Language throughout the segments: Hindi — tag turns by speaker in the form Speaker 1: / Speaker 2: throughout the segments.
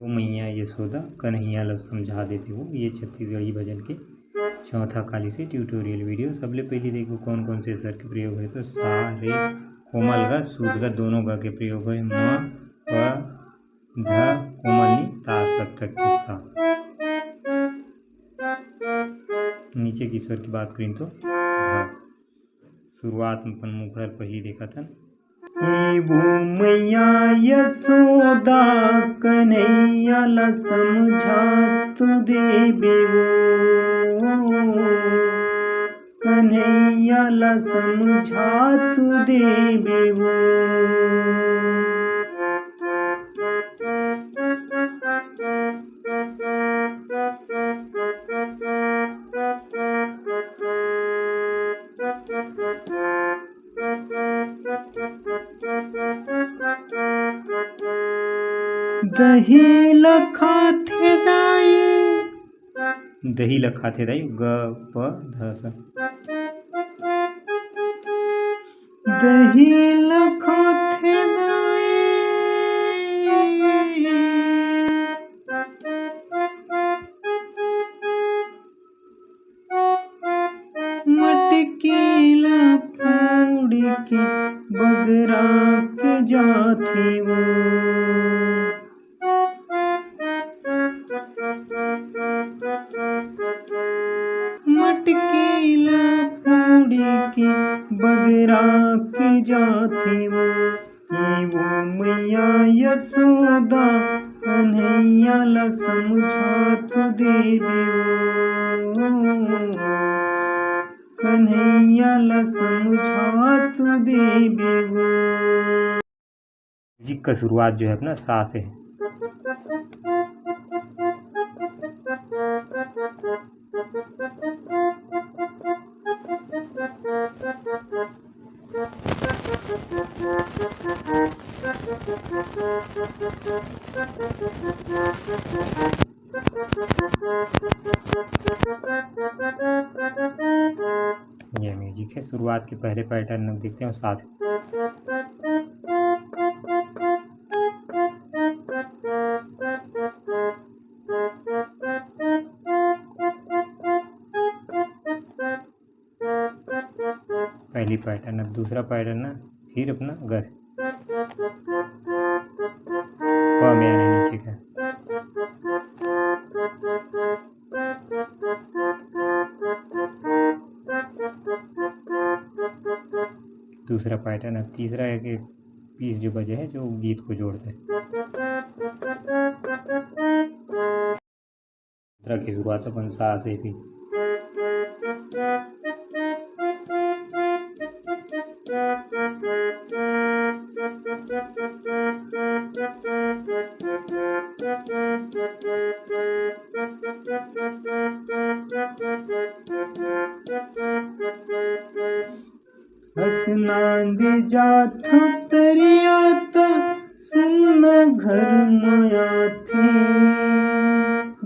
Speaker 1: तो मैया यशोदा कन्हैया ला समझा देते हो। ये छत्तीसगढ़ी भजन के चौथा खाली से ट्यूटोरियल वीडियो। सबले पहले देखो कौन कौन से स्वर के प्रयोग है। तो सा रे कोमल गा शुद्ध गा दोनों गा के प्रयोग है। म प ध कोमल नी ता सप्तक के सा। नीचे की स्वर की बात करें तो ध। शुरुआत में अपन मुखर पहली देखा था। वो मैया यशोदा कन्हैया ला समझा तू देबे वो। कन्हैया ला समझा तू देबे वो। दही लखाथे दाई, दही लखाथे दाई ग प ध स। दही लखाथे दाई मटकी ला फोड़ के बगरा के जाथे वो। मटकी ला फोड़ के बगरा के जाथे वो। मैया यशोदा कन्हैया ला समझा तू देबे वो। कन्हैया ला समझा तू देबे वो। म्यूजिक का शुरुआत जो है अपना सा से है। ये म्यूजिक है। शुरुआत के पहले पैटर्न हम देखते हैं सा से। पहली पैटर्न। अब दूसरा पैटर्न ना फिर अपना ग से। प में आना नीचे का। दूसरा पैटर्न। अब तीसरा है कि पीस जो बजे है जो गीत को जोड़ता है। तीसरा की शुरुआत अपन सा से भी। हसनांद जाथ तरिया त सुन घर माया थी।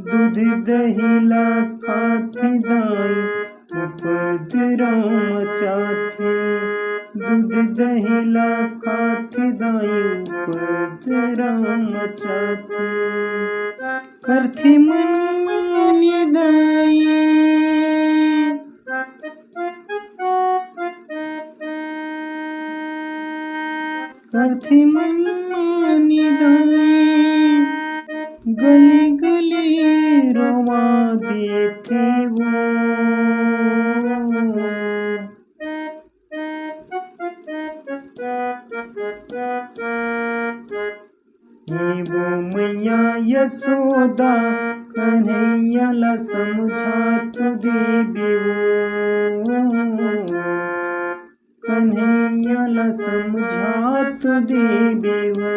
Speaker 1: दूध दही ला खाथे दाई उपद्रव मचाथे। दूध दही ला खाथे दाई उपद्रव मचाथे। करथे मन माने दाई करथे मन माने दाई। गली गली रोवा देथे वो। वो मैया यशोदा कन्हैया ला समझा तू देबे वो। कन्हैया ला समझा तू देबे वो।